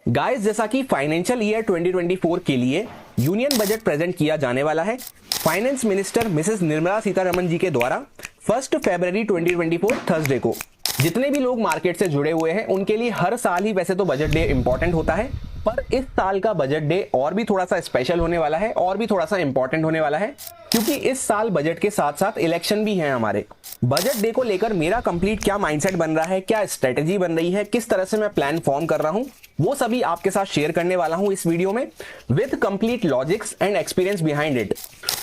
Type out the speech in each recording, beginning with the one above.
Guys, जैसा कि financial year 2024 के लिए यूनियन बजट प्रेजेंट किया जाने वाला है finance minister missus Nirmala Sitharaman ji के द्वारा 1 फरवरी 2024 थर्सडे को। जितने भी लोग मार्केट से जुड़े हुए हैं उनके लिए हर साल ही वैसे तो बजट डे इंपॉर्टेंट होता है, पर इस साल का बजट डे और भी थोड़ा सा स्पेशल होने वाला है और भी थोड़ा सा इंपॉर्टेंट होने वाला है, क्योंकि इस साल बजट के साथ साथ इलेक्शन भी है हमारे। बजट डे को लेकर मेरा कंप्लीट क्या माइंडसेट बन रहा है, क्या स्ट्रेटेजी बन रही है, किस तरह से मैं प्लान फॉर्म कर रहा हूं, वो सभी आपके साथ शेयर करने वाला हूं इस वीडियो में with complete logics and experience behind it.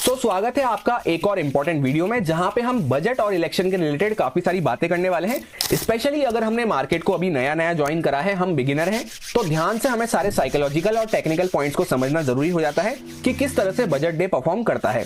तो स्वागत है आपका एक और इंपॉर्टेंट वीडियो में, जहां पे हम बजट और इलेक्शन के रिलेटेड काफी सारी बातें करने वाले हैं। स्पेशली अगर हमने मार्केट को अभी नया नया ज्वाइन करा है, हम बिगिनर हैं, तो ध्यान से हमें सारे साइकोलॉजिकल और टेक्निकल पॉइंट्स को समझना जरूरी हो जाता है कि किस तरह से बजट डे परफॉर्म करता है।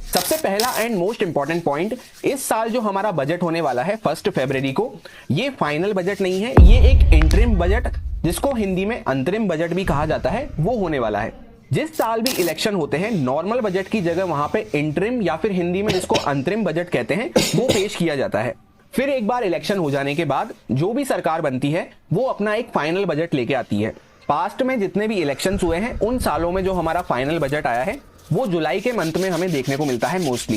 सबसे पहला एंड मोस्ट इंपॉर्टेंट पॉइंट, इस साल जो हमारा बजट होने वाला है 1 फरवरी को, ये फाइनल बजट नहीं है, ये एक इंटरिम बजट, जिसको हिंदी में अंतरिम बजट भी कहा जाता है, वो होने वाला है। जिस साल भी इलेक्शन होते हैं, नॉर्मल बजट की जगह वहां पे इंटरिम या फिर हिंदी में जिसको अंतरिम बजट कहते हैं, वो पेश किया जाता है। फिर एक बार इलेक्शन हो जाने के बाद जो भी सरकार बनती है वो अपना एक फाइनल बजट लेके आती है। पास्ट में जितने भी इलेक्शंस हुए हैं उन सालों में जो हमारा फाइनल बजट आया है वो जुलाई के मंथ में हमें देखने को मिलता है मोस्टली।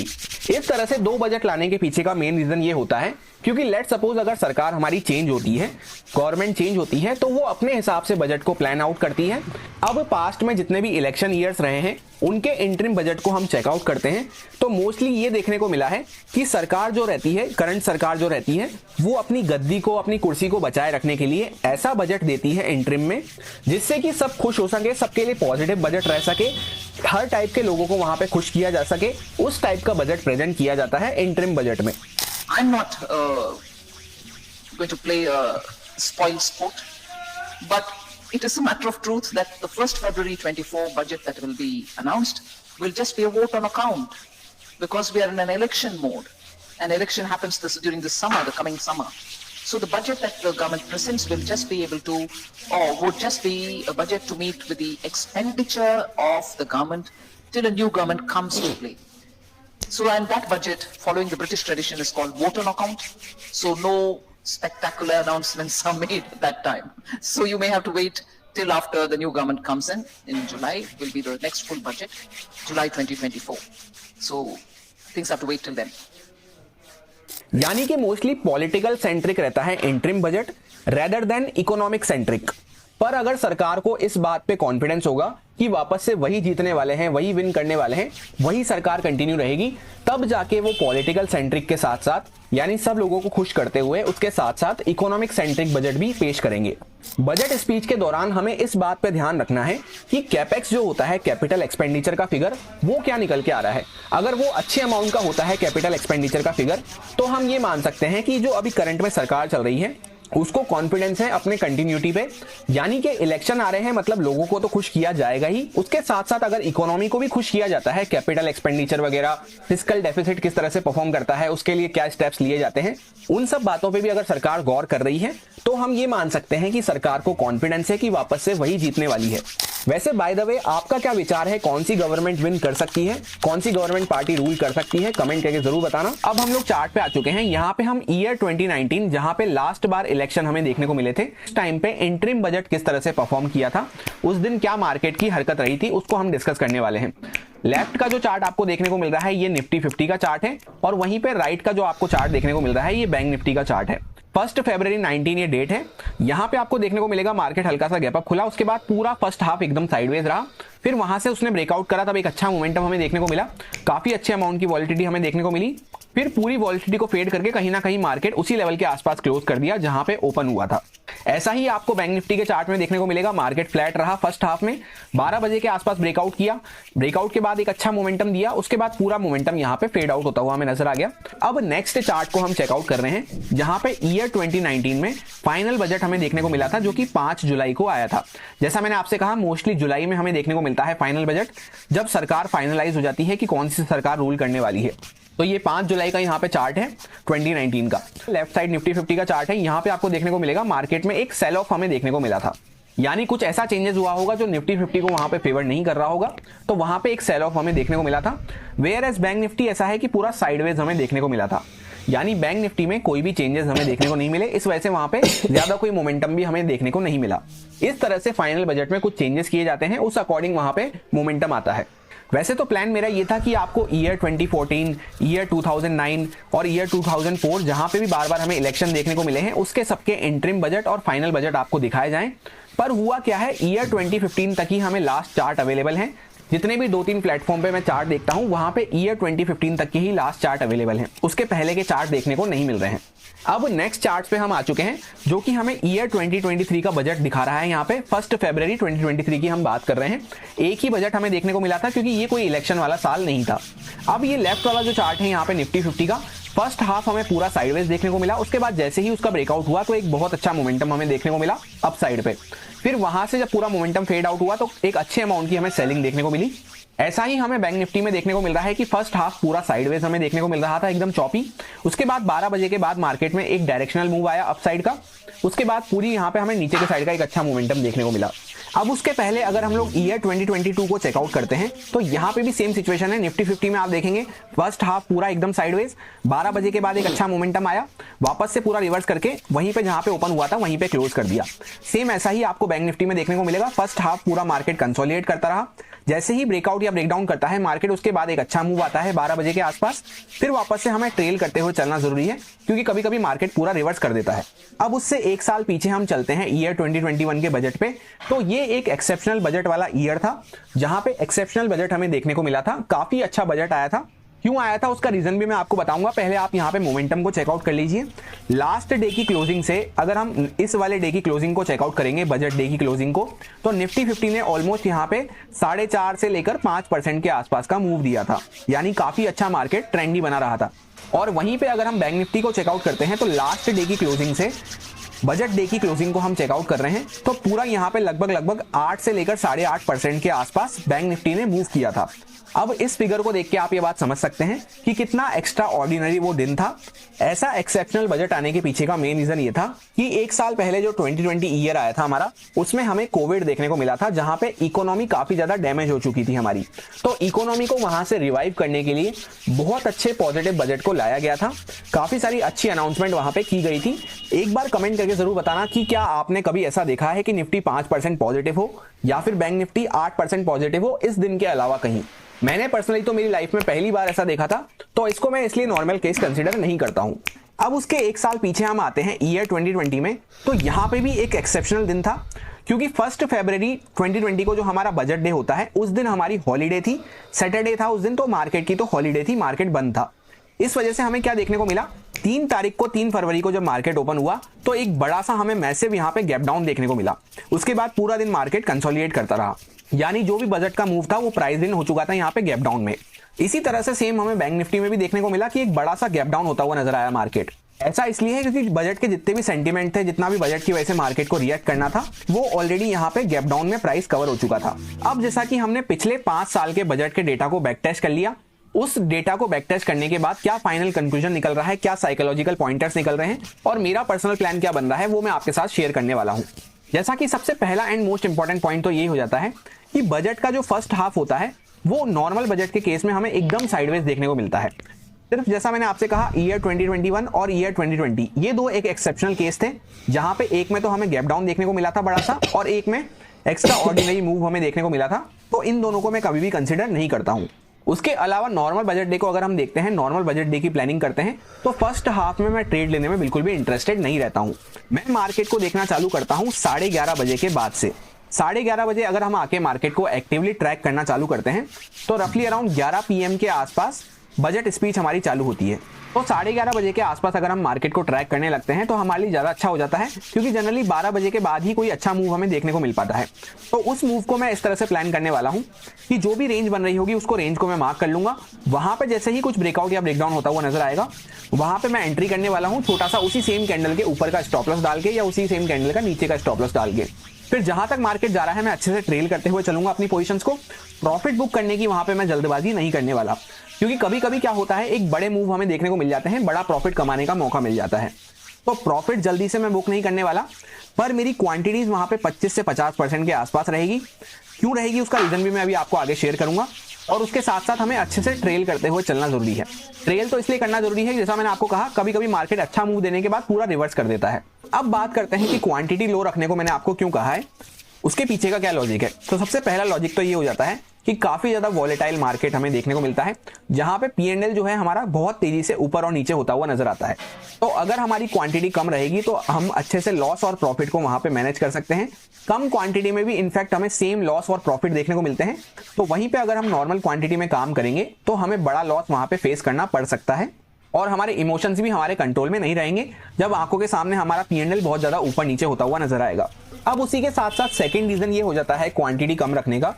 इस तरह से दो बजट लाने के पीछे का मेन रीजन ये होता है क्योंकि लेट सपोज अगर सरकार हमारी चेंज होती है, गवर्नमेंट चेंज होती है, तो वो अपने हिसाब से बजट को प्लान आउट करती है। अब पास्ट में जितने भी इलेक्शन ईयर्स रहे हैं उनके इंटरिम बजट को हम चेकआउट करते हैं, तो मोस्टली ये देखने को मिला है कि सरकार जो रहती है, करंट सरकार जो रहती है, वो अपनी गद्दी को, अपनी कुर्सी को बचाए रखने के लिए ऐसा बजट देती है इंटरिम में जिससे कि सब खुश हो सके, सबके लिए पॉजिटिव बजट रह सके, हर टाइप के लोगों को वहां पे खुश किया जा सके, उस टाइप का बजट प्रेजेंट किया जाता है इंटरिम बजट में। I'm not going to play a spoil sport, but it is a matter of truth that the 1st February 24 budget that will be announced will just be a vote on account, because we are in an election mode. An election happens during the summer, the coming summer. So the budget that the government presents will just be able to, or would just be a budget to meet with the expenditure of the government till a new government comes to play. So, and that budget, following the British tradition, is called vote on account. So no spectacular announcements are made at that time. So you may have to wait till after the new government comes in. In July will be the next full budget, July 2024. So things have to wait till then. यानी कि mostly political centric रहता है interim budget rather than economic centric. पर अगर सरकार को इस बात पे कॉन्फिडेंस होगा कि वापस से वही जीतने वाले हैं, वही विन करने वाले हैं, वही सरकार कंटिन्यू रहेगी, तब जाके वो पॉलिटिकल सेंट्रिक के साथ साथ, यानी सब लोगों को खुश करते हुए, उसके साथ साथ इकोनॉमिक सेंट्रिक बजट भी पेश करेंगे। बजट स्पीच के दौरान हमें इस बात पे ध्यान रखना है कि कैपेक्स जो होता है, कैपिटल एक्सपेंडिचर का फिगर, वो क्या निकल के आ रहा है। अगर वो अच्छे अमाउंट का होता है कैपिटल एक्सपेंडिचर का फिगर, तो हम ये मान सकते हैं कि जो अभी करंट में सरकार चल रही है उसको कॉन्फिडेंस है अपने कंटिन्यूटी पे, यानी कि इलेक्शन आ रहे हैं, मतलब लोगों को तो खुश किया जाएगा ही, उसके साथ साथ अगर इकोनॉमी को भी खुश किया जाता है, कैपिटल एक्सपेंडिचर वगैरह, फिस्कल डेफिसिट किस तरह से परफॉर्म करता है, उसके लिए क्या स्टेप्स लिए जाते हैं, उन सब बातों पे भी अगर सरकार गौर कर रही है तो हम ये मान सकते हैं कि सरकार को कॉन्फिडेंस है कि वापस से वही जीतने वाली है। वैसे बाय द वे, आपका क्या विचार है, कौन सी गवर्नमेंट विन कर सकती है, कौन सी गवर्नमेंट पार्टी रूल कर सकती है, कमेंट करके जरूर बताना। अब हम लोग चार्ट पे आ चुके हैं। यहाँ पे हम ईयर 2019, जहां पे लास्ट बार इलेक्शन हमें देखने को मिले थे, इस टाइम पे इंटरिम बजट किस तरह से परफॉर्म किया था, उस दिन क्या मार्केट की हरकत रही थी, उसको हम डिस्कस करने वाले हैं। लेफ्ट का जो चार्ट आपको देखने को मिल रहा है ये निफ्टी 50 का चार्ट है, और वहीं पे राइट का जो आपको चार्ट देखने को मिल रहा है ये बैंक निफ्टी का चार्ट है। 1 फरवरी 19 ये डेट है। यहाँ पे आपको देखने को मिलेगा मार्केट हल्का सा गैप अप खुला, उसके बाद पूरा फर्स्ट हाफ एकदम साइडवेज रहा, फिर वहां से उसने ब्रेकआउट करा, तब एक अच्छा मोमेंटम हमें देखने को मिला, काफी अच्छे अमाउंट की वॉलिटिलिटी हमें देखने को मिली, फिर पूरी वॉलिटिलिटी को फेड करके कहीं ना कहीं मार्केट उसी लेवल के आसपास क्लोज कर दिया जहां पे ओपन हुआ था। ऐसा ही आपको बैंक निफ्टी के चार्ट में देखने को मिलेगा, मार्केट फ्लैट रहा फर्स्ट हाफ में, 12 बजे के आसपास ब्रेकआउट किया, ब्रेकआउट के बाद एक अच्छा मोमेंटम दिया, उसके बाद पूरा मोमेंटम यहाँ पे फेड आउट होता हुआ हमें नजर आ गया। अब नेक्स्ट चार्ट को हम चेकआउट कर रहे हैं, जहां पे ईयर 2019 में फाइनल बजट हमें देखने को मिला था, जो कि 5 जुलाई को आया था। जैसा मैंने आपसे कहा, मोस्टली जुलाई में हमें देखने को मिलता है फाइनल बजट, जब सरकार फाइनलाइज हो जाती है कि कौन सी सरकार रूल करने वाली है। तो ये 5 जुलाई का यहाँ पे चार्ट है 2019 का। लेफ्ट साइड निफ्टी 50 का चार्ट है। यहाँ पे आपको देखने को मिलेगा मार्केट में एक सेल ऑफ हमें देखने को मिला था। यानी कुछ ऐसा चेंजेस हुआ होगा जो निफ्टी 50 को वहां पे फेवर नहीं कर रहा होगा, तो वहां पे एक सेल ऑफ हमें देखने को मिला था। वेयर एज बैंक निफ्टी ऐसा है कि पूरा साइडवेज हमें देखने को मिला था, यानी बैंक निफ्टी में कोई भी चेंजेस हमें देखने को नहीं मिले, इस वजह से वहां पे ज्यादा कोई मोमेंटम भी हमें देखने को नहीं मिला। इस तरह से फाइनल बजट में कुछ चेंजेस किए जाते हैं, उस अकॉर्डिंग वहां पे मोमेंटम आता है। वैसे तो प्लान मेरा ये था कि आपको ईयर 2014, ईयर 2009 और ईयर 2004 जहां पे भी बार बार हमें इलेक्शन देखने को मिले हैं, उसके सबके इंटरिम बजट और फाइनल बजट आपको दिखाए जाएं। पर हुआ क्या है, ईयर 2015 तक ही हमें लास्ट चार्ट अवेलेबल हैं। जितने भी 2-3 प्लेटफॉर्म पे मैं चार्ट देखता हूं, वहां पे ईयर 2015 तक के ही लास्ट चार्ट अवेलेबल हैं, उसके पहले के चार्ट देखने को नहीं मिल रहे हैं। अब नेक्स्ट चार्ट पे हम आ चुके हैं, जो कि हमें ईयर 2023 का बजट दिखा रहा है। यहाँ पे 1 फरवरी 2023 की हम बात कर रहे हैं। एक ही बजट हमें देखने को मिला था, क्योंकि ये कोई इलेक्शन वाला साल नहीं था। अब ये लेफ्ट वाला जो चार्ट है यहाँ पे निफ्टी 50 का, फर्स्ट हाफ हमें पूरा साइडवेज देखने को मिला। उसके बाद जैसे ही उसका ब्रेकआउट हुआ तो एक बहुत अच्छा मोमेंटम हमें देखने को मिला अप साइड पे। फिर वहां से जब पूरा मोमेंटम फेड आउट हुआ तो एक अच्छे अमाउंट की हमें सेलिंग देखने को मिली। ऐसा ही हमें बैंक निफ्टी में देखने को मिल रहा है कि फर्स्ट हाफ पूरा साइडवेज हमें देखने को मिल रहा था, एकदम चॉपी। उसके बाद 12 बजे के बाद मार्केट में एक डायरेक्शनल मूव आया अप साइड का। उसके बाद पूरी यहाँ पे हमें नीचे के साइड का एक अच्छा मोमेंटम देखने को मिला। अब उसके पहले अगर हम लोग ईयर 2022 को चेकआउट करते हैं तो यहाँ पे भी सेम सिचुएशन है। निफ्टी 50 में आप देखेंगे फर्स्ट हाफ पूरा एकदम साइडवेज, 12 बजे के बाद एक अच्छा मोमेंटम आया, वापस से पूरा रिवर्स करके वहीं पे जहां पे ओपन हुआ था वहीं पे क्लोज कर दिया। सेम ऐसा ही आपको बैंक निफ्टी में देखने को मिलेगा। फर्स्ट हाफ पूरा मार्केट कंसोलिडेट करता रहा, जैसे ही ब्रेकआउट या ब्रेकडाउन करता है मार्केट, उसके बाद एक अच्छा मूव आता है 12 बजे के आसपास। फिर वापस से हमें ट्रेल करते हुए चलना जरूरी है, क्योंकि कभी कभी मार्केट पूरा रिवर्स कर देता है। अब उससे एक साल पीछे हम चलते हैं ईयर 2021 के बजट पे। तो ये एक एक्सेप्शनल बजट वाला ईयर था, जहां पे एक्सेप्शनल बजट हमें देखने को मिला था। काफी अच्छा बजट आया था। क्यों आया था उसका रीजन भी मैं आपको बताऊंगा। पहले आप यहाँ पे मोमेंटम को चेकआउट कर लीजिए। लास्ट डे की क्लोजिंग से अगर हम इस वाले डे की क्लोजिंग को चेकआउट करेंगे, बजट डे की क्लोजिंग को, तो निफ्टी 50 ने ऑलमोस्ट यहाँ पे 4.5 से लेकर 5% के आसपास का मूव दिया था, यानी काफी अच्छा मार्केट ट्रेंडी बना रहा था। और वहीं पे अगर हम बैंक निफ्टी को चेकआउट करते हैं तो लास्ट डे की क्लोजिंग से बजट डे की क्लोजिंग को हम चेकआउट कर रहे हैं, तो पूरा यहाँ पे लगभग 8 से लेकर 8.5% के आसपास बैंक निफ्टी ने मूव किया था। अब इस फिगर को देख के आप ये बात समझ सकते हैं कि कितना एक्स्ट्रा ऑर्डिनरी वो दिन था। ऐसा एक्सेप्शनल बजट आने के पीछे का मेन रीजन ये था कि एक साल पहले जो 2020 ईयर आया था हमारा, उसमें हमें कोविड देखने को मिला था, जहां पे इकोनॉमी काफी ज्यादा डैमेज हो चुकी थी हमारी। तो इकोनॉमी को वहां से रिवाइव करने के लिए बहुत अच्छे पॉजिटिव बजट को लाया गया था। काफी सारी अच्छी अनाउंसमेंट वहां पे की गई थी। एक बार कमेंट करके जरूर बताना कि क्या आपने कभी ऐसा देखा है कि निफ्टी 5% पॉजिटिव हो या फिर बैंक निफ्टी 8% पॉजिटिव हो इस दिन के अलावा कहीं। मैंने पर्सनली तो मेरी लाइफ में पहली बार ऐसा देखा था, तो इसको मैं इसलिए नॉर्मल केस कंसीडर नहीं करता हूं। अब उसके एक साल पीछे हम आते हैं ईयर 2020 में, तो यहां पे भी एक एक्सेप्शनल दिन था, क्योंकि 1 फरवरी 2020 को जो हमारा बजट डे होता है उस दिन हमारी हॉलीडे थी, सैटरडे था उस दिन, तो मार्केट की तो हॉलीडे थी, मार्केट बंद था। इस वजह से हमें क्या देखने को मिला, 3 तारीख को 3 फरवरी को जब मार्केट ओपन हुआ तो एक बड़ा सा हमें मैसिव यहाँ पे गैप डाउन देखने को मिला। उसके बाद पूरा दिन मार्केट कंसोलिडेट करता रहा, यानी जो भी बजट का मूव था वो प्राइस इन हो चुका था यहाँ पे गैप डाउन में। इसी तरह से सेम हमें बैंक निफ्टी में भी देखने को मिला कि एक बड़ा सा गैप डाउन होता हुआ नजर आया मार्केट। ऐसा इसलिए है क्योंकि बजट के जितने भी सेंटीमेंट थे, जितना भी बजट की वजह से मार्केट को रिएक्ट करना था, वो ऑलरेडी यहाँ पे गैप डाउन में प्राइस कवर हो चुका था। अब जैसा कि हमने पिछले 5 साल के बजट के डेटा को बैक टेस्ट कर लिया, उस डेटा को बैक टेस्ट करने के बाद क्या फाइनल कंक्लूजन निकल रहा है, क्या साइकोलॉजिकल पॉइंटर्स निकल रहे हैं और मेरा पर्सनल प्लान क्या बन रहा है, वो मैं आपके साथ शेयर करने वाला हूं। जैसा कि सबसे पहला एंड मोस्ट इंपॉर्टेंट पॉइंट तो यही हो जाता है कि बजट का जो फर्स्ट हाफ होता है वो नॉर्मल बजट के केस में हमें एकदम साइडवेज देखने को मिलता है। सिर्फ जैसा मैंने आपसे कहा ईयर 2021 और ईयर 2020 ये दो एक एक्सेप्शनल केस थे, जहां पे एक में तो हमें गैप डाउन देखने को मिला था बड़ा सा और एक में एक्स्ट्रा ऑर्डिनरी मूव हमें देखने को मिला था। तो इन दोनों को मैं कभी भी कंसिडर नहीं करता हूं। उसके अलावा नॉर्मल बजट डे को अगर हम देखते हैं, नॉर्मल बजट डे की प्लानिंग करते हैं, तो फर्स्ट हाफ में मैं ट्रेड लेने में बिल्कुल भी इंटरेस्टेड नहीं रहता हूं। मैं मार्केट को देखना चालू करता हूं 11:30 बजे के बाद से। 11:30 बजे अगर हम आके मार्केट को एक्टिवली ट्रैक करना चालू करते हैं तो रफली अराउंड 11 PM के आसपास बजट स्पीच हमारी चालू होती है। तो 11:30 बजे के आसपास अगर हम मार्केट को ट्रैक करने लगते हैं तो हमारे लिए ज्यादा अच्छा हो जाता है, क्योंकि जनरली 12 बजे के बाद ही कोई अच्छा मूव हमें देखने को मिल पाता है। तो उस मूव को मैं इस तरह से प्लान करने वाला हूं कि जो भी रेंज बन रही होगी उसको रेंज को मैं मार्क कर लूंगा। वहां पे जैसे ही कुछ ब्रेकआउट या ब्रेकडाउन होता हुआ नजर आएगा, वहां पे मैं एंट्री करने वाला हूं छोटा सा उसी सेम कैंडल के ऊपर का स्टॉप लॉस डाल के या उसी सेम कैंडल का नीचे का स्टॉप लॉस डाल के। फिर जहां तक मार्केट जा रहा है मैं अच्छे से ट्रेल करते हुए चलूंगा अपनी पोजीशंस को। प्रॉफिट बुक करने की वहां पे मैं जल्दबाजी नहीं करने वाला, क्योंकि कभी कभी क्या होता है एक बड़े मूव हमें देखने को मिल जाते हैं, बड़ा प्रॉफिट कमाने का मौका मिल जाता है। तो प्रॉफिट जल्दी से मैं बुक नहीं करने वाला, पर मेरी क्वांटिटीज वहां पे 25 से 50% के आसपास रहेगी। क्यों रहेगी उसका रीजन भी मैं अभी आपको आगे शेयर करूंगा। और उसके साथ साथ हमें अच्छे से ट्रेल करते हुए चलना जरूरी है। ट्रेल तो इसलिए करना जरूरी है, जैसा मैंने आपको कहा, कभी कभी मार्केट अच्छा मूव देने के बाद पूरा रिवर्स कर देता है। अब बात करते हैं कि क्वांटिटी लो रखने को मैंने आपको क्यों कहा है, उसके पीछे का क्या लॉजिक है। तो सबसे पहला लॉजिक तो ये हो जाता है कि काफी ज्यादा वॉलेटाइल मार्केट हमें देखने को मिलता है, जहां पे P&L जो है हमारा बहुत तेजी से ऊपर और नीचे होता हुआ नजर आता है। तो अगर हमारी क्वांटिटी कम रहेगी तो हम अच्छे से लॉस और प्रॉफिट को वहां पे मैनेज कर सकते हैं। कम क्वांटिटी में भी इनफैक्ट हमें सेम लॉस और प्रॉफिट देखने को मिलते हैं। तो वहीं पे अगर हम नॉर्मल क्वांटिटी में काम करेंगे तो हमें बड़ा लॉस वहां पे फेस करना पड़ सकता है, और हमारे इमोशंस भी हमारे कंट्रोल में नहीं रहेंगे जब आंखों के सामने हमारा P&L बहुत ज्यादा ऊपर नीचे होता हुआ नजर आएगा। अब उसी के साथ साथ सेकंड रीजन ये हो जाता है क्वांटिटी कम रखने का,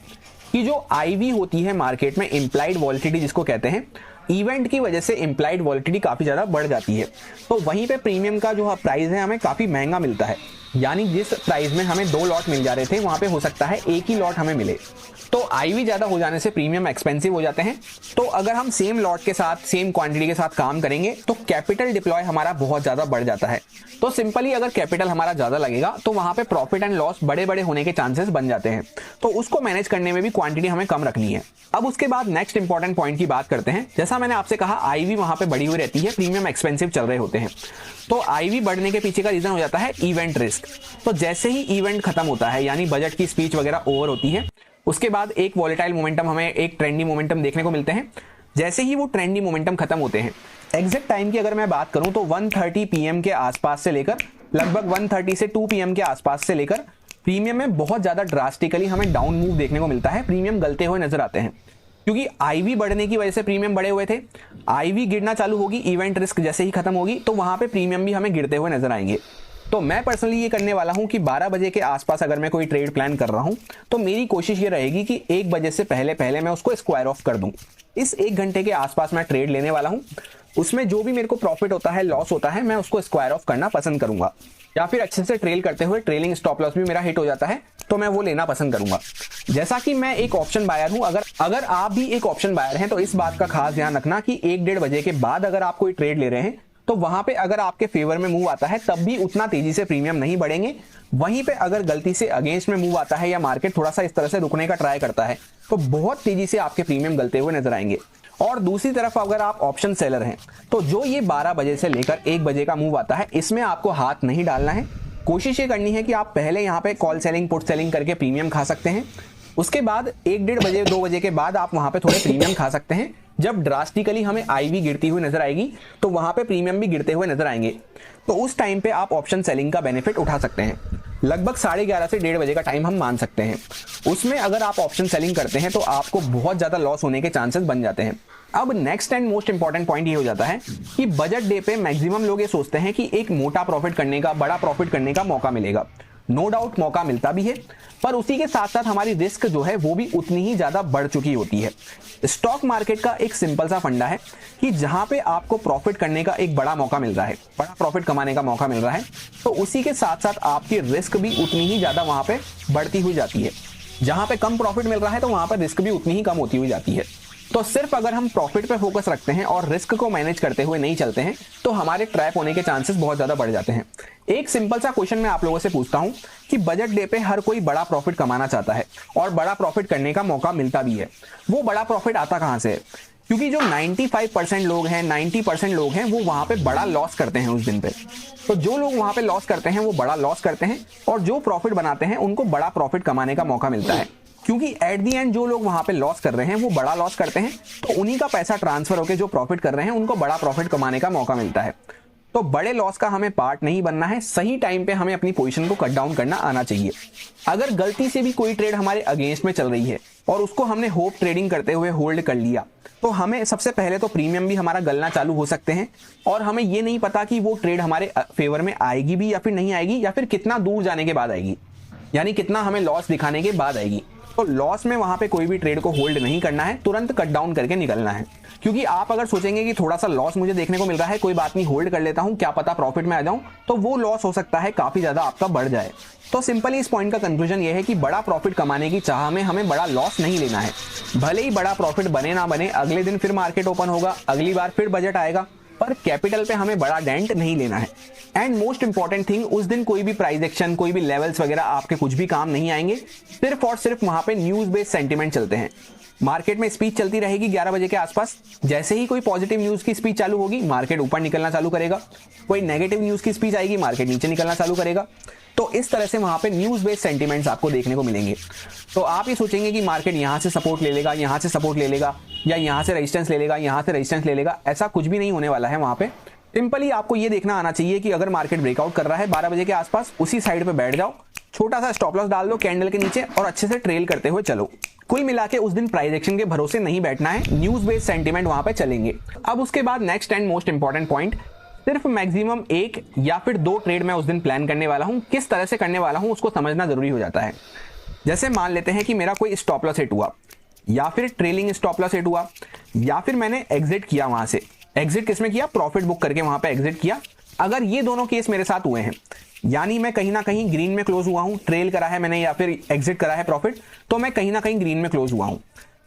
कि जो आईवी होती है मार्केट में, इंप्लाइड वॉलिटिलिटी जिसको कहते हैं, इवेंट की वजह से इंप्लाइड वॉलिटिलिटी काफी ज्यादा बढ़ जाती है। तो वहीं पे प्रीमियम का जो प्राइस है हमें काफी महंगा मिलता है। यानी जिस प्राइस में हमें 2 लॉट मिल जा रहे थे वहां पे हो सकता है एक ही लॉट हमें मिले। तो आईवी ज्यादा हो जाने से प्रीमियम एक्सपेंसिव हो जाते हैं। तो अगर हम सेम लॉट के साथ सेम क्वांटिटी के साथ काम करेंगे तो कैपिटल डिप्लॉय हमारा बहुत ज्यादा बढ़ जाता है। तो सिंपली अगर कैपिटल हमारा ज्यादा लगेगा तो वहां पे प्रॉफिट एंड लॉस बड़े बड़े होने के चांसेस बन जाते हैं। तो उसको मैनेज करने में भी क्वांटिटी हमें कम रखनी है। अब उसके बाद नेक्स्ट इंपॉर्टेंट पॉइंट की बात करते हैं। जैसा मैंने आपसे कहा, आईवी वहां पे बढ़ी हुई रहती है, प्रीमियम एक्सपेंसिव चल रहे होते हैं। तो आईवी बढ़ने के पीछे का रीजन हो जाता है इवेंट रिस्क। तो जैसे ही इवेंट खत्म होता है, यानी बजट की स्पीच वगैरह ओवर होती है, उसके बाद एक वॉलेटाइल मोमेंटम, हमें एक ट्रेंडी मोमेंटम देखने को मिलते हैं। जैसे ही वो ट्रेंडी मोमेंटम खत्म होते हैं, एग्जैक्ट टाइम की अगर मैं बात करूं तो 1:30 PM के आसपास से लेकर लगभग 1:30 से 2 PM के आसपास से लेकर प्रीमियम में बहुत ज्यादा ड्रास्टिकली हमें डाउन मूव देखने को मिलता है। प्रीमियम गलते हुए नजर आते हैं, क्योंकि आईवी बढ़ने की वजह से प्रीमियम बढ़े हुए थे। आईवी गिरना चालू होगी, इवेंट रिस्क जैसे ही खत्म होगी, तो वहां पे प्रीमियम भी हमें गिरते हुए नजर आएंगे। तो मैं पर्सनली ये करने वाला हूं कि 12 बजे के आसपास अगर मैं कोई ट्रेड प्लान कर रहा हूं तो मेरी कोशिश ये रहेगी कि 1 बजे से पहले पहले मैं उसको स्क्वायर ऑफ कर दूं। इस 1 घंटे के आसपास मैं ट्रेड लेने वाला हूं, उसमें जो भी मेरे को प्रॉफिट होता है, लॉस होता है, मैं उसको स्क्वायर ऑफ करना पसंद करूंगा। या फिर अच्छे से ट्रेल करते हुए ट्रेलिंग स्टॉप लॉस भी मेरा हिट हो जाता है तो मैं वो लेना पसंद करूंगा। जैसा कि मैं एक ऑप्शन बायर हूं, अगर आप भी एक ऑप्शन बायर हैं तो इस बात का खास ध्यान रखना कि 1-1:30 बजे के बाद अगर आप कोई ट्रेड ले रहे हैं तो वहां पे अगर आपके फेवर में मूव आता है तब भी उतना तेजी से प्रीमियम नहीं बढ़ेंगे। वहीं पे अगर गलती से अगेंस्ट में मूव आता है या मार्केट थोड़ा सा इस तरह से रुकने का ट्राई करता है तो बहुत तेजी से आपके प्रीमियम गलते हुए नजर आएंगे। और दूसरी तरफ अगर आप ऑप्शन सेलर हैं तो जो ये 12 बजे से लेकर 1 बजे का मूव आता है, इसमें आपको हाथ नहीं डालना है। कोशिश ये करनी है कि आप पहले यहाँ पे कॉल सेलिंग, पुट सेलिंग करके प्रीमियम खा सकते हैं। उसके बाद 1-1:30 बजे, 2 बजे के बाद आप वहां पे थोड़े प्रीमियम खा सकते हैं। जब ड्रास्टिकली हमें आईवी गिरती हुई नजर आएगी तो वहां पे प्रीमियम भी गिरते हुए नजर आएंगे। तो उस टाइम पे आप ऑप्शन सेलिंग का बेनिफिट उठा सकते हैं। लगभग 11:30 से 1:30 बजे का टाइम हम मान सकते हैं। उसमें अगर आप ऑप्शन सेलिंग करते हैं तो आपको बहुत ज्यादा लॉस होने के चांसेस बन जाते हैं। अब next and most important point ये हो जाता है कि बजट डे पे मैक्सिमम लोग ये सोचते हैं कि एक मोटा प्रॉफिट करने का, बड़ा प्रॉफिट करने का मौका मिलेगा। नो डाउट मौका मिलता भी है, पर उसी के साथ साथ हमारी रिस्क जो है वो भी उतनी ही ज्यादा बढ़ चुकी होती है। स्टॉक मार्केट का एक सिंपल सा फंडा है कि जहां पे आपको प्रॉफिट करने का एक बड़ा मौका मिल रहा है, बड़ा प्रॉफिट कमाने का मौका मिल रहा है, तो उसी के साथ साथ आपकी रिस्क भी उतनी ही ज्यादा वहां पे बढ़ती हुई जाती है। जहां पे कम प्रॉफिट मिल रहा है तो वहां पर रिस्क भी उतनी ही कम होती हुई जाती है। तो सिर्फ अगर हम प्रॉफिट पे फोकस रखते हैं और रिस्क को मैनेज करते हुए नहीं चलते हैं तो हमारे ट्रैप होने के चांसेस बहुत ज्यादा बढ़ जाते हैं। एक सिंपल सा क्वेश्चन मैं आप लोगों से पूछता हूं कि बजट डे पे हर कोई बड़ा प्रॉफिट कमाना चाहता है और बड़ा प्रॉफिट करने का मौका मिलता भी है। वो बड़ा प्रॉफिट आता कहां से है? क्योंकि जो 95% लोग हैं, 90% लोग हैं, वो वहां पे बड़ा लॉस करते हैं उस दिन पे। तो जो लोग वहां पे लॉस करते हैं वो बड़ा लॉस करते हैं, और जो प्रॉफिट बनाते हैं उनको बड़ा प्रॉफिट कमाने का मौका मिलता है। क्योंकि एट दी एंड जो लोग वहां पे लॉस कर रहे हैं वो बड़ा लॉस करते हैं, तो उन्हीं का पैसा ट्रांसफर होकर जो प्रॉफिट कर रहे हैं उनको बड़ा प्रॉफिट कमाने का मौका मिलता है। तो बड़े लॉस का हमें पार्ट नहीं बनना है। सही टाइम पे हमें अपनी पोजीशन को कट डाउन करना आना चाहिए। अगर गलती से भी कोई ट्रेड हमारे अगेंस्ट में चल रही है और उसको हमने होप ट्रेडिंग करते हुए होल्ड कर लिया, तो हमें सबसे पहले तो प्रीमियम भी हमारा गलना चालू हो सकते हैं, और हमें ये नहीं पता कि वो ट्रेड हमारे फेवर में आएगी भी या फिर नहीं आएगी, या फिर कितना दूर जाने के बाद आएगी, यानी कितना हमें लॉस दिखाने के बाद आएगी। तो लॉस में वहां पे कोई भी ट्रेड को होल्ड नहीं करना है, तुरंत कट डाउन करके निकलना है। क्योंकि आप अगर सोचेंगे कि थोड़ा सा लॉस मुझे देखने को मिल रहा है, कोई बात नहीं, होल्ड कर लेता हूं, क्या पता प्रॉफिट में आ जाऊं, तो वो लॉस हो सकता है काफी ज्यादा आपका बढ़ जाए। तो सिंपली इस पॉइंट का कंक्लूजन ये है कि बड़ा प्रॉफिट कमाने की चाह में हमें बड़ा लॉस नहीं लेना है। भले ही बड़ा प्रॉफिट बने ना बने, अगले दिन फिर मार्केट ओपन होगा, अगली बार फिर बजट आएगा, पर कैपिटल पे हमें बड़ा डेंट नहीं लेना है। एंड मोस्ट इंपॉर्टेंट थिंग, उस दिन कोई भी प्राइस एक्शन, कोई भी लेवल्स वगैरह आपके कुछ भी काम नहीं आएंगे। सिर्फ और सिर्फ वहां पे न्यूज बेस्ड सेंटिमेंट चलते हैं। मार्केट में स्पीच चलती रहेगी 11 बजे के आसपास। जैसे ही कोई पॉजिटिव न्यूज की स्पीच चालू होगी, मार्केट ऊपर निकलना चालू करेगा। कोई नेगेटिव न्यूज की स्पीच आएगी, मार्केट नीचे निकलना चालू करेगा। तो इस तरह से वहां पे न्यूज बेस्ड सेंटिमेंट्स आपको देखने को मिलेंगे। तो आप ये सोचेंगे कि मार्केट यहां से सपोर्ट ले लेगा, यहां से सपोर्ट ले लेगा, या यहां से रेजिस्टेंस ले लेगा, यहां से रेजिस्टेंस ले लेगा। ऐसा कुछ भी नहीं होने वाला है। वहां पे सिंपली आपको ये देखना आना चाहिए कि अगर मार्केट ब्रेकआउट कर रहा है 12 बजे के आसपास, उसी साइड पे बैठ जाओ, छोटा सा स्टॉप लॉस डाल दो कैंडल के नीचे और अच्छे से ट्रेल करते हुए चलो। कुल मिला के उस दिन प्राइस एक्शन के भरोसे नहीं बैठना है, न्यूज बेस्ड सेंटिमेंट वहां पे चलेंगे। अब उसके बाद next and most important point, सिर्फ मैक्सिमम 1 या फिर 2 ट्रेड मैं उस दिन प्लान करने वाला हूं। किस तरह से करने वाला हूं उसको समझना जरूरी हो जाता है। जैसे मान लेते हैं कि मेरा कोई स्टॉप लॉस हिट हुआ, या फिर ट्रेलिंग स्टॉप लॉस हिट हुआ, या फिर मैंने एग्जिट किया वहां से। एग्जिट किसमें किया? प्रॉफिट बुक करके वहां पे एग्जिट किया। अगर ये दोनों केस मेरे साथ हुए हैं, यानी मैं कहीं ना कहीं ग्रीन में क्लोज हुआ हूं, ट्रेल करा है मैंने या फिर एग्जिट करा है प्रॉफिट, तो मैं कहीं ना कहीं ग्रीन में क्लोज हुआ हूं।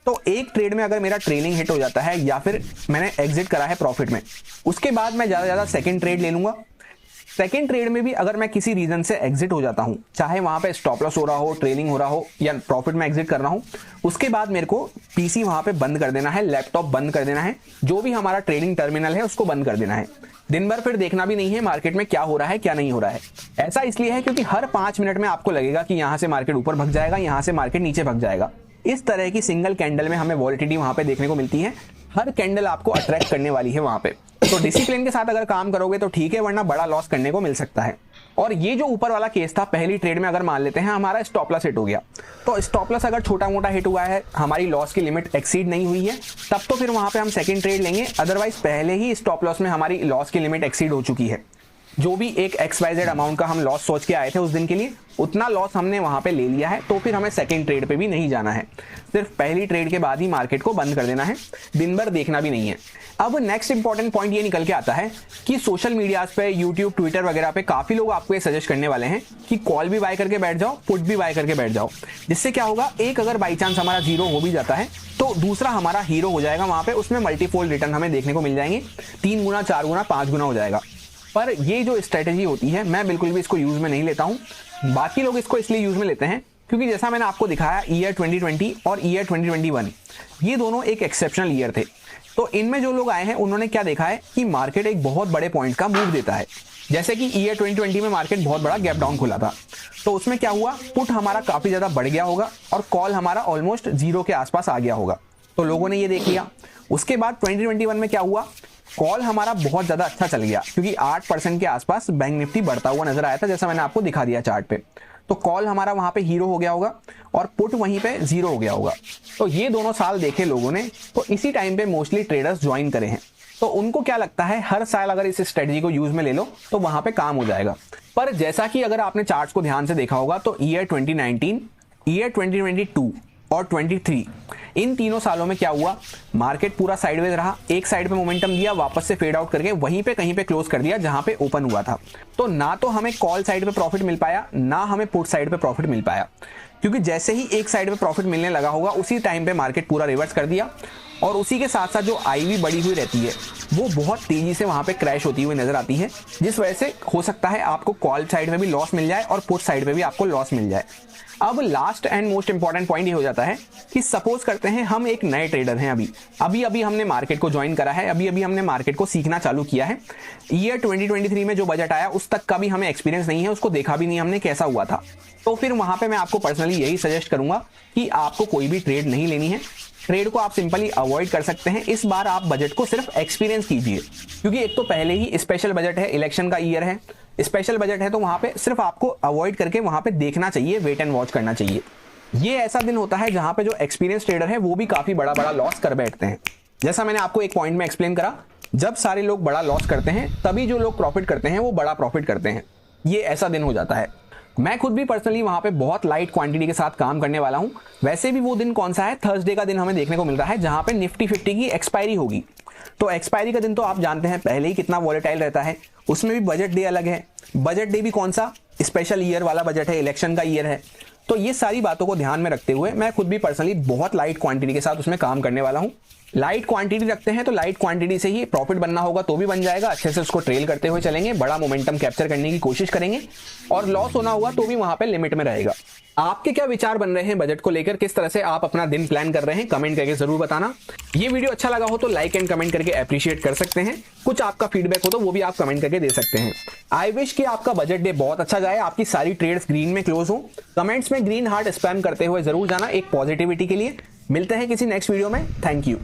तो एक ट्रेड में अगर मेरा ट्रेलिंग हिट हो जाता है या फिर मैंने एग्जिट करा है प्रॉफिट में, उसके बाद मैं ज्यादा सेकंड ट्रेड ले लूंगा। सेकंड ट्रेड में भी अगर मैं किसी रीजन से एग्जिट हो जाता हूं, चाहे वहां पे स्टॉप लॉस हो रहा हो, ट्रेलिंग हो रहा हो, या प्रॉफिट में एग्जिट कर रहा हूं, उसके बाद मेरे को पीसी वहां पे बंद कर देना है, लैपटॉप बंद कर देना है, जो भी हमारा ट्रेडिंग टर्मिनल है उसको बंद कर देना है। दिन भर फिर देखना भी नहीं है मार्केट में क्या हो रहा है क्या नहीं हो रहा है। ऐसा इसलिए है क्योंकि हर 5 मिनट में आपको लगेगा कि यहां से मार्केट ऊपर भग जाएगा, यहां से मार्केट नीचे भग जाएगा। इस तरह की सिंगल कैंडल में हमें वॉलिटिलिटी वहां पे देखने को मिलती है। हर कैंडल आपको अट्रैक्ट करने वाली है वहां पे। तो डिसिप्लिन के साथ अगर काम करोगे तो ठीक है, वरना बड़ा लॉस करने को मिल सकता है। और ये जो ऊपर वाला केस था, पहली ट्रेड में अगर मान लेते हैं हमारा स्टॉप लॉस हिट हो गया, तो स्टॉप लॉस अगर छोटा मोटा हिट हुआ है, हमारी लॉस की लिमिट एक्सीड नहीं हुई है, तब तो फिर वहां पे हम सेकंड ट्रेड लेंगे। अदरवाइज पहले ही स्टॉप लॉस में हमारी लॉस की लिमिट एक्सीड हो चुकी है। जो भी एक XYZ अमाउंट का हम लॉस सोच के आए थे उस दिन के लिए, उतना लॉस हमने वहां पे ले लिया है। तो फिर हमें सेकंड ट्रेड पे भी नहीं जाना है, सिर्फ पहली ट्रेड के बाद ही मार्केट को बंद कर देना है, दिन भर देखना भी नहीं है। अब नेक्स्ट इंपॉर्टेंट पॉइंट ये निकल के आता है कि सोशल मीडिया पे, यूट्यूब, ट्विटर वगैरह पे काफी लोग आपको ये सजेस्ट करने वाले हैं कि कॉल भी बाय करके बैठ जाओ, पुट भी बाय करके बैठ जाओ। जिससे क्या होगा, एक अगर बाई चांस हमारा जीरो हो भी जाता है तो दूसरा हमारा हीरो हो जाएगा वहां पे। उसमें मल्टीफोल्ड रिटर्न हमें देखने को मिल जाएंगे, 3 गुना, 4 गुना, 5 गुना हो जाएगा। पर ये जो स्ट्रेटेजी होती है, मैं बिल्कुल भी इसको यूज में नहीं लेता हूं। बाकी लोग इसको इसलिए यूज में लेते हैं क्योंकि जैसा मैंने आपको दिखाया, ईयर 2020 और ईयर 2021 ये दोनों एक एक्सेप्शनल ईयर थे। तो इनमें जो लोग आए हैं उन्होंने क्या देखा है कि मार्केट एक बहुत बड़े पॉइंट का मूव देता है। जैसे कि ईयर 2020 में मार्केट बहुत बड़ा गैप डाउन खुला था, तो उसमें क्या हुआ, पुट हमारा काफी ज्यादा बढ़ गया होगा और कॉल हमारा ऑलमोस्ट 0 के आसपास आ गया होगा। तो लोगों ने ये देख लिया। उसके बाद 2021 में क्या हुआ, कॉल हमारा बहुत ज्यादा अच्छा चल गया क्योंकि 8% के आसपास बैंक निफ्टी बढ़ता हुआ नजर आया था, जैसा मैंने आपको दिखा दिया चार्ट पे। तो कॉल हमारा वहां पे हीरो हो गया होगा और पुट वहीं पे 0 हो गया होगा। तो ये दोनों साल देखे लोगों ने, तो इसी टाइम पे मोस्टली ट्रेडर्स ज्वाइन करे हैं। तो उनको क्या लगता है, हर साल अगर इस स्ट्रेटजी को यूज में ले लो तो वहां पे काम हो जाएगा। पर जैसा कि अगर आपने चार्ट्स को ध्यान से देखा होगा तो ईयर 2019, ईयर 2022 और 23, इन तीनों सालों में क्या हुआ, मार्केट पूरा साइडवेज रहा, एक साइड पे मोमेंटम दिया, वापस से फेड आउट करके वहीं पे कहीं पे क्लोज कर दिया जहां पे ओपन हुआ था। तो ना तो हमें कॉल साइड पे प्रॉफिट मिल पाया, ना हमें पुट साइड पे प्रॉफिट मिल पाया, क्योंकि जैसे ही एक साइड पे प्रॉफिट मिलने लगा होगा उसी टाइम पे मार्केट पूरा रिवर्स कर दिया। और उसी के साथ साथ जो आईवी बढ़ी हुई रहती है वो बहुत तेजी से वहां पे क्रैश होती हुई नजर आती है, जिस वजह से हो सकता है आपको कॉल साइड में भी लॉस मिल जाए और पुट साइड में भी आपको लॉस मिल जाए। अब last and most important point ये हो जाता है कि सपोज करते हैं हम एक नए ट्रेडर हैं, अभी हमने मार्केट को ज्वाइन करा है, अभी हमने मार्केट को सीखना चालू किया है। ईयर 2023 में जो बजट आया उस तक का भी हमें एक्सपीरियंस नहीं है, उसको देखा भी नहीं हमने कैसा हुआ था। तो फिर वहां पे मैं आपको पर्सनली यही सजेस्ट करूंगा कि आपको कोई भी ट्रेड नहीं लेनी है। ट्रेड को आप सिंपली अवॉइड कर सकते हैं। इस बार आप बजट को सिर्फ एक्सपीरियंस कीजिए, क्योंकि एक तो पहले ही स्पेशल बजट है, इलेक्शन का ईयर है, स्पेशल बजट है, तो वहां पे सिर्फ आपको अवॉइड करके वहां पे देखना चाहिए, वेट एंड वॉच करना चाहिए। ये ऐसा दिन होता है जहां पे जो एक्सपीरियंस ट्रेडर है वो भी काफी बड़ा बड़ा लॉस कर बैठते हैं। जैसा मैंने आपको एक पॉइंट में एक्सप्लेन करा, जब सारे लोग बड़ा लॉस करते हैं तभी जो लोग प्रॉफिट करते हैं वो बड़ा प्रॉफिट करते हैं। ये ऐसा दिन हो जाता है। मैं खुद भी पर्सनली वहां पे बहुत लाइट क्वांटिटी के साथ काम करने वाला हूं। वैसे भी वो दिन कौन सा है, थर्सडे का दिन हमें देखने को मिल रहा है जहां पे निफ्टी 50 की एक्सपायरी होगी। तो एक्सपायरी का दिन तो आप जानते हैं पहले ही कितना वॉलेटाइल रहता है, उसमें भी बजट डे अलग है। बजट डे भी कौन सा, स्पेशल ईयर वाला बजट है, इलेक्शन का ईयर है। तो ये सारी बातों को ध्यान में रखते हुए मैं खुद भी पर्सनली बहुत लाइट क्वांटिटी के साथ उसमें काम करने वाला हूं। लाइट क्वांटिटी रखते हैं तो लाइट क्वांटिटी से ही प्रॉफिट बनना होगा तो भी बन जाएगा, अच्छे से उसको ट्रेल करते हुए चलेंगे, बड़ा मोमेंटम कैप्चर करने की कोशिश करेंगे और लॉस होना होगा तो भी वहां पे लिमिट में रहेगा। आपके क्या विचार बन रहे हैं बजट को लेकर, किस तरह से आप अपना दिन प्लान कर रहे हैं, कमेंट करके जरूर बताना। ये वीडियो अच्छा लगा हो तो लाइक एंड कमेंट करके अप्रिशिएट कर सकते हैं, कुछ आपका फीडबैक हो तो वो भी आप कमेंट करके दे सकते हैं। आई विश कि आपका बजट डे बहुत अच्छा जाए, आपकी सारी ट्रेड्स ग्रीन में क्लोज हो। कमेंट्स में ग्रीन हार्ट स्पैम करते हुए जरूर जाना एक पॉजिटिविटी के लिए। मिलते हैं किसी नेक्स्ट वीडियो में, थैंक यू।